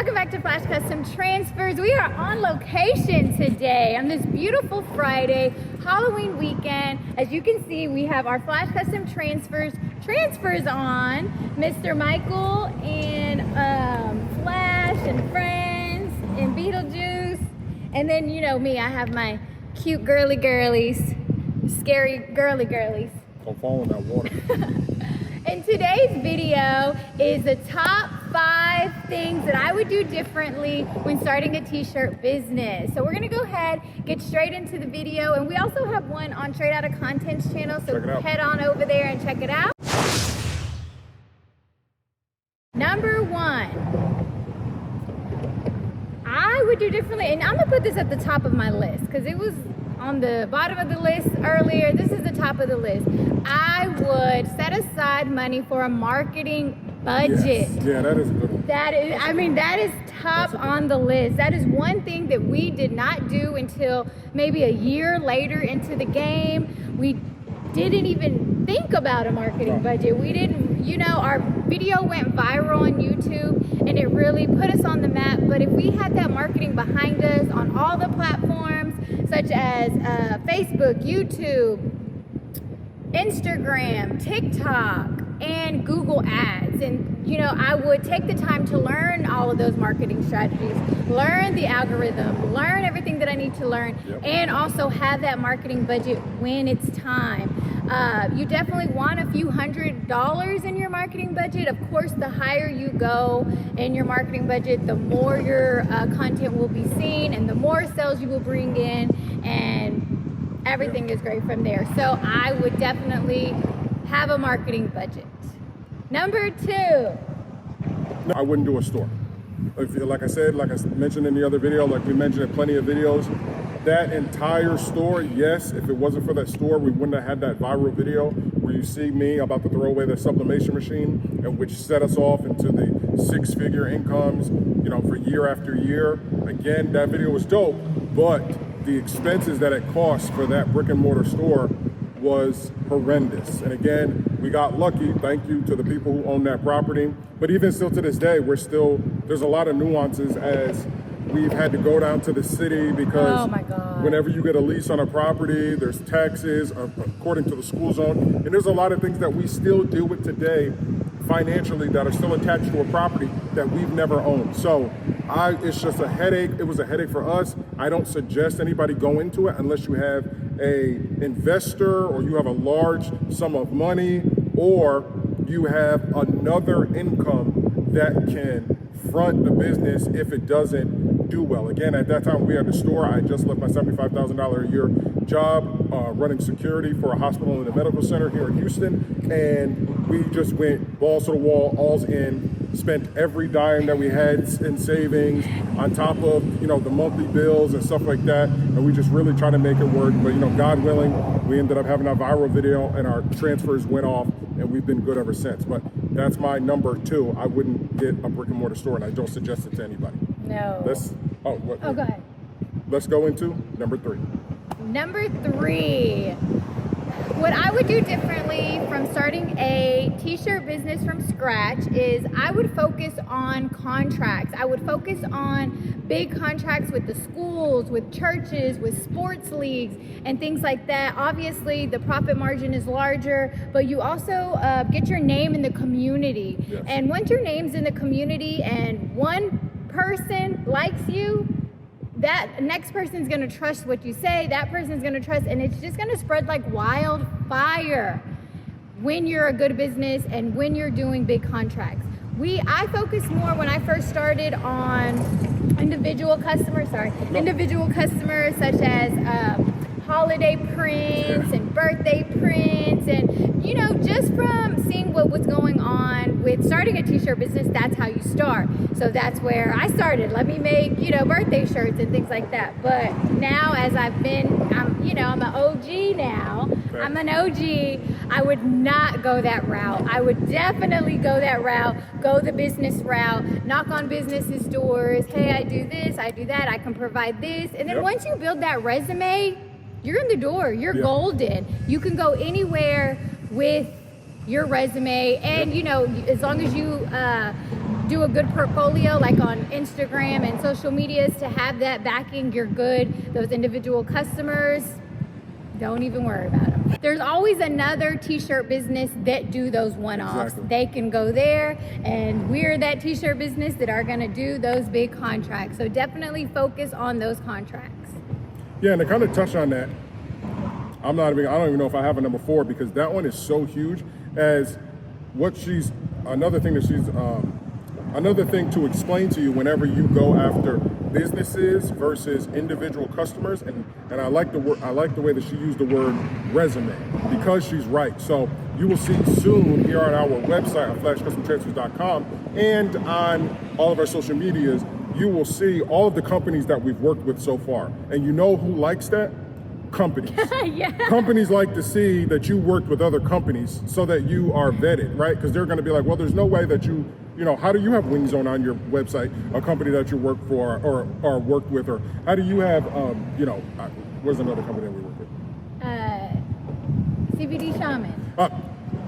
Welcome back to Flash Custom Transfers. We are on location today on this beautiful Friday, Halloween weekend. As you can see, we have our Flash Custom Transfers on. Mr. Michael and Flash and Friends and Beetlejuice. And then, you know me, I have my cute girlies, scary girlies. Don't fall in that water. And today's video is the top 5 things that I would do differently when starting a t-shirt business. So we're gonna go ahead, get straight into the video, and we also have one on Straight Outta Content's channel, so head on over there and check it out. Number 1, I would do differently, and I'm gonna put this at the top of my list because it was on the bottom of the list earlier. This is the top of the list. I would set aside money for a marketing budget. Yes. Yeah, that is a good one. That is top on the list. That is one thing that we did not do until maybe a year later into the game. We didn't even think about a marketing budget. We didn't, our video went viral on YouTube and it really put us on the map. But if we had that marketing behind us on all the platforms, such as Facebook, YouTube, Instagram, TikTok, and Google Ads. And, I would take the time to learn all of those marketing strategies, learn the algorithm, learn everything that I need to learn, and also have that marketing budget when it's time. You definitely want a few $100s in your marketing budget. Of course, the higher you go in your marketing budget, the more your content will be seen and the more sales you will bring in, and everything is great from there. So I would definitely have a marketing budget. Number 2. No, I wouldn't do a store. Like I mentioned in the other video, like we mentioned in plenty of videos, that entire store, yes, if it wasn't for that store, we wouldn't have had that viral video where you see me about to throw away the sublimation machine, and which set us off into the 6-figure incomes, for year after year. Again, that video was dope, but the expenses that it cost for that brick and mortar store was horrendous. And again, we got lucky, thank you to the people who own that property. But even still to this day, there's a lot of nuances as we've had to go down to the city because whenever you get a lease on a property, there's taxes according to the school zone. And there's a lot of things that we still deal with today financially that are still attached to a property that we've never owned. So it's just a headache. It was a headache for us. I don't suggest anybody go into it unless you have an investor or you have a large sum of money or you have another income that can front the business if it doesn't do well. Again, at that time we had the store. I just left my $75,000 a year job running security for a hospital and a medical center here in Houston, and we just went balls to the wall, alls in, spent every dime that we had in savings on top of the monthly bills and stuff like that, and we just really tried to make it work. But God willing, we ended up having a viral video and our transfers went off, and we've been good ever since. But that's my number 2. I wouldn't get a brick and mortar store, and I don't suggest it to anybody. No. Go ahead. Let's go into number 3. Number 3. What I would do differently from starting a t-shirt business from scratch is I would focus on contracts. I would focus on big contracts with the schools, with churches, with sports leagues, and things like that. Obviously, the profit margin is larger, but you also get your name in the community. Yes. And once your name's in the community and one person likes you, that next person's gonna trust what you say, that person's gonna trust, and it's just gonna spread like wildfire when you're a good business and when you're doing big contracts. I focused more when I first started on individual customers such as holiday prints and birthday prints, and just from seeing what was going on with starting a t-shirt business, that's how you start. So that's where I started. Let me make birthday shirts and things like that. But now, as I'm an OG now. Right. I'm an OG. I would not go that route. I would definitely go that route. Go the business route. Knock on businesses' doors. Hey, I do this. I do that. I can provide this. And then once you build that resume, you're in the door. You're golden. You can go anywhere with your resume, and as long as you do a good portfolio like on Instagram and social medias to have that backing, you're good. Those individual customers, don't even worry about them. There's always another t-shirt business that do those one-offs. Exactly. They can go there, and we're that t-shirt business that are gonna do those big contracts. So definitely focus on those contracts. Yeah, and to kind of touch on that, I don't even know if I have a number 4, because that one is so huge. As what she's, another thing to explain to you whenever you go after businesses versus individual customers, and I like the way that she used the word resume, because she's right. So you will see soon here on our website on flashcustomtransfers.com and on all of our social medias, you will see all of the companies that we've worked with so far. And you know who likes that? Companies. Yeah. Companies like to see that you worked with other companies so that you are vetted, right? Because they're going to be like, well, there's no way that you know, how do you have Wing Zone on your website, a company that you work for or worked with, or how do you have, where's another company that we work with? CBD Shaman.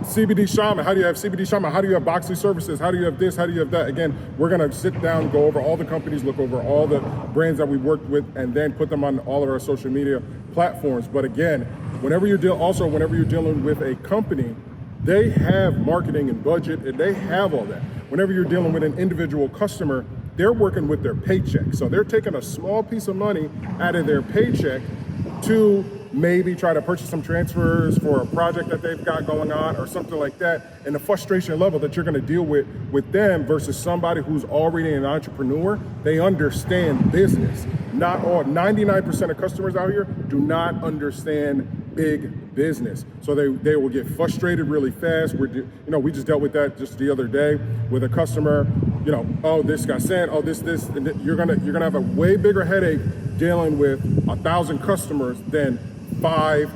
CBD Shaman. How do you have CBD Shaman? How do you have Boxley Services? How do you have this? How do you have that? Again, we're going to sit down, go over all the companies, look over all the brands that we worked with, and then put them on all of our social media platforms. But again, whenever you're dealing with a company, they have marketing and budget, and they have all that. Whenever you're dealing with an individual customer, they're working with their paycheck. So they're taking a small piece of money out of their paycheck to maybe try to purchase some transfers for a project that they've got going on or something like that. And the frustration level that you're going to deal with them versus somebody who's already an entrepreneur, they understand business. Not all, 99% of customers out here do not understand big business. So they will get frustrated really fast. We just dealt with that just the other day with a customer, oh, this got sent, oh, this, and you're gonna have a way bigger headache dealing with 1,000 customers than 5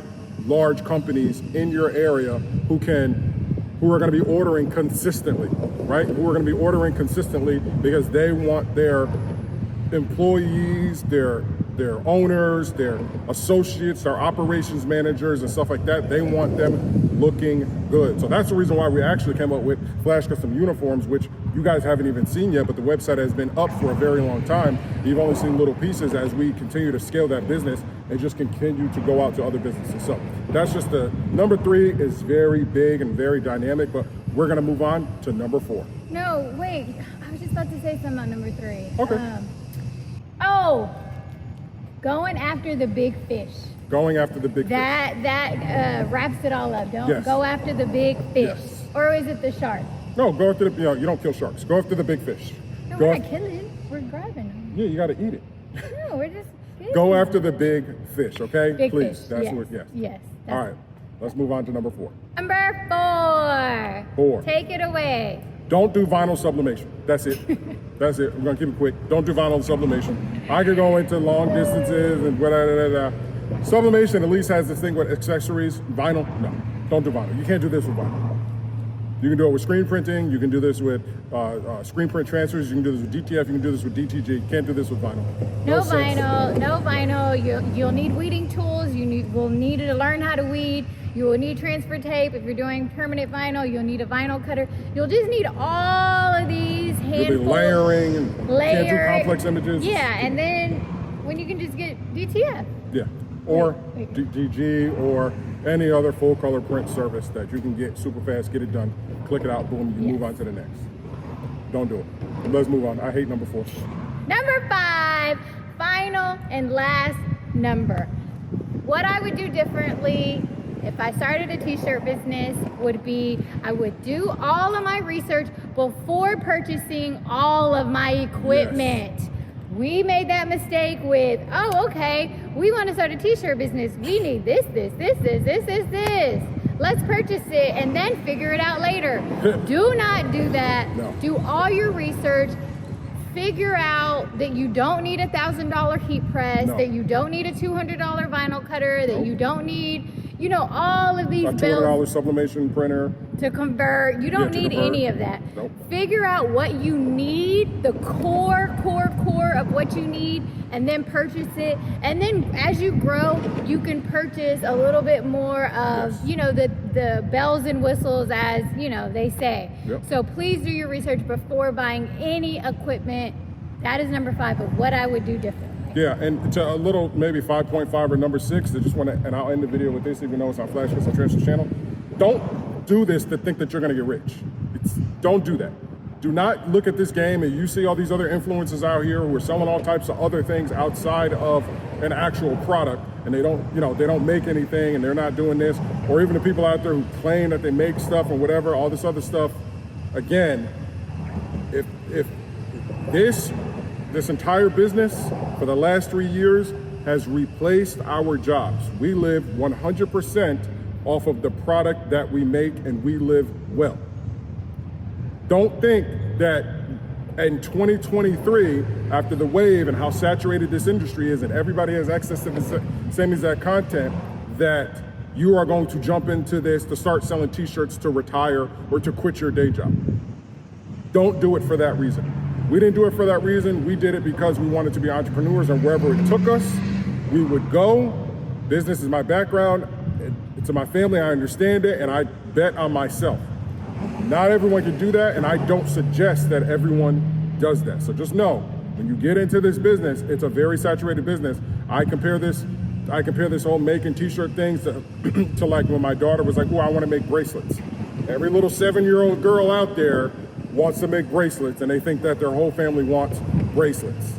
large companies in your area who are going to be ordering consistently, right? Who are going to be ordering consistently because they want their employees, their owners, their associates, their operations managers and stuff like that, they want them looking good. So that's the reason why we actually came up with Flash Custom Uniforms, which you guys haven't even seen yet, but the website has been up for a very long time. You've only seen little pieces as we continue to scale that business and just continue to go out to other businesses. So that's just number 3 is very big and very dynamic, but we're gonna move on to number 4. No, wait, I was just about to say something about number 3. Okay. Going after the big fish. Going after the big fish. That wraps it all up. Yes. Go after the big fish. Yes. Or is it the shark? No, go after you don't kill sharks. Go after the big fish. No, Go we're not killing. We're grabbing them. Yeah, you got to eat it. No, we're just kidding. Go after the big fish, okay? Big Please. fish. That's yes. what. Yes. Yes. All right. Let's move on to number 4. Number 4. 4. Take it away. Don't do vinyl sublimation. That's it. That's it. We're gonna keep it quick. Don't do vinyl sublimation. I could go into long distances and whatever. Sublimation at least has this thing with accessories. Vinyl, no. Don't do vinyl. You can't do this with vinyl. You can do it with screen printing. You can do this with screen print transfers. You can do this with DTF. You can do this with DTG. You can't do this with vinyl. No sense. vinyl. No vinyl. You'll need weeding tools. Will need to learn how to weed. You will need transfer tape. If you're doing permanent vinyl, you'll need a vinyl cutter. You'll just need all of these handfuls. You'll be layering and can't do complex images. Yeah, and then when you can just get DTF. Yeah, or DG or any other full color print service that you can get super fast, get it done, click it out, boom, you move on to the next. Don't do it. Let's move on. I hate number 4. Number 5, final and last number. What I would do differently if I started a t-shirt business would be I would do all of my research before purchasing all of my equipment. Yes. We made that mistake with, we want to start a t-shirt business. We need this. Let's purchase it and then figure it out later. Do not do that. No. Do all your research. Figure out that you don't need $1,000 heat press, that you don't need a $200 vinyl cutter, that you don't need, all of these a $200 sublimation printer to convert. You don't need any of that. Nope. Figure out what you need, the core of what you need and then purchase it. And then as you grow, you can purchase a little bit more of, Yes. you know, the bells and whistles, as, you know, they say. Yep. So please do your research before buying any equipment. That is number 5 of what I would do differently. Yeah, and to a little, maybe 5.5 or number 6, I just want to, and I'll end the video with this, even though it's on Flash Business Transfer channel. Don't do this to think that you're going to get rich. Don't do that. Do not look at this game and you see all these other influencers out here who are selling all types of other things outside of an actual product, and they don't, you know, they don't make anything, and they're not doing this, or even the people out there who claim that they make stuff and whatever, all this other stuff. Again, if this entire business for the last 3 years has replaced our jobs. We live 100% off of the product that we make, and we live well. Don't think that in 2023, after the wave and how saturated this industry is and everybody has access to the same exact content, that you are going to jump into this to start selling t-shirts to retire or to quit your day job. Don't do it for that reason. We didn't do it for that reason. We did it because we wanted to be entrepreneurs, and wherever it took us, we would go. Business is my background. It's my family. I understand it, and I bet on myself. Not everyone can do that, and I don't suggest that everyone does that. So just know, when you get into this business, it's a very saturated business. I compare this whole making t-shirt things to like when my daughter was like, oh, I want to make bracelets. Every little 7-year-old girl out there wants to make bracelets, and they think that their whole family wants bracelets.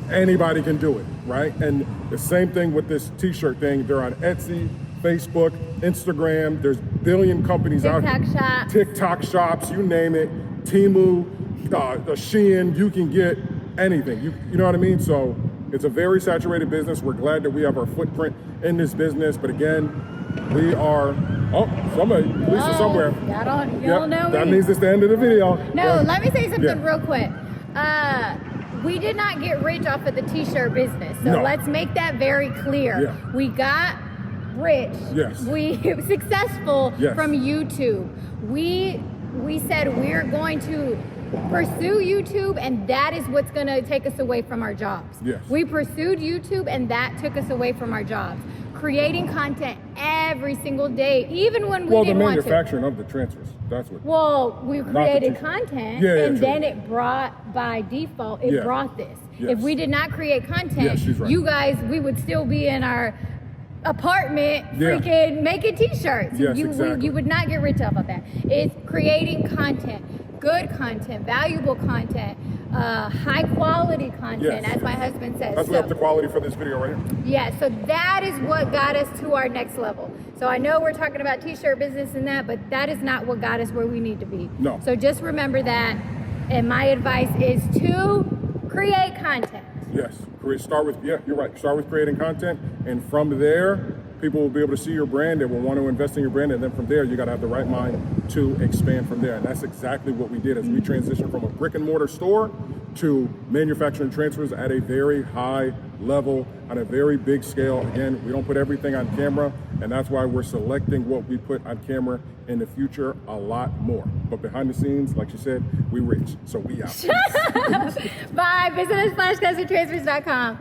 Anybody can do it, right? And the same thing with this t-shirt thing. They're on Etsy, Facebook, Instagram. There's billion companies out here. TikTok shops, you name it. Temu, Shein, you can get anything. You know what I mean? So it's a very saturated business. We're glad that we have our footprint in this business. But again, we are, somebody, police is somewhere. You don't know that me. means it's the end of the video. No, let me say something real quick. We did not get rich off of the t-shirt business. So let's make that very clear. Yeah. We got rich. Yes. We successful from YouTube. We said we're going to pursue YouTube, and that is what's going to take us away from our jobs. Yes. We pursued YouTube, and that took us away from our jobs. Creating content every single day, even when we didn't want to. Well, the manufacturing of the transfers, that's what. Well, we created content, and true. then it brought, by default, brought this. Yes. If we did not create content, she's right. you guys, we would still be in our apartment freaking making t-shirts. Yes, You exactly. would not get rich off of that. It's creating content, good content, valuable content, high quality content, as my husband says. That's what up the quality for this video right here. Yeah, so that is what got us to our next level. So I know we're talking about t-shirt business and that, but that is not what got us where we need to be. No. So just remember that, and my advice is to create content. Yes, start with, you're right. Start with creating content, and from there, people will be able to see your brand. They will want to invest in your brand, and then from there, you got to have the right mind to expand from there. And that's exactly what we did as we transitioned from a brick and mortar store to manufacturing transfers at a very high level, on a very big scale. Again, we don't put everything on camera, and that's why we're selecting what we put on camera in the future a lot more. But behind the scenes, like you said, we rich, so we out. Bye, businessflashcasttransfers.com.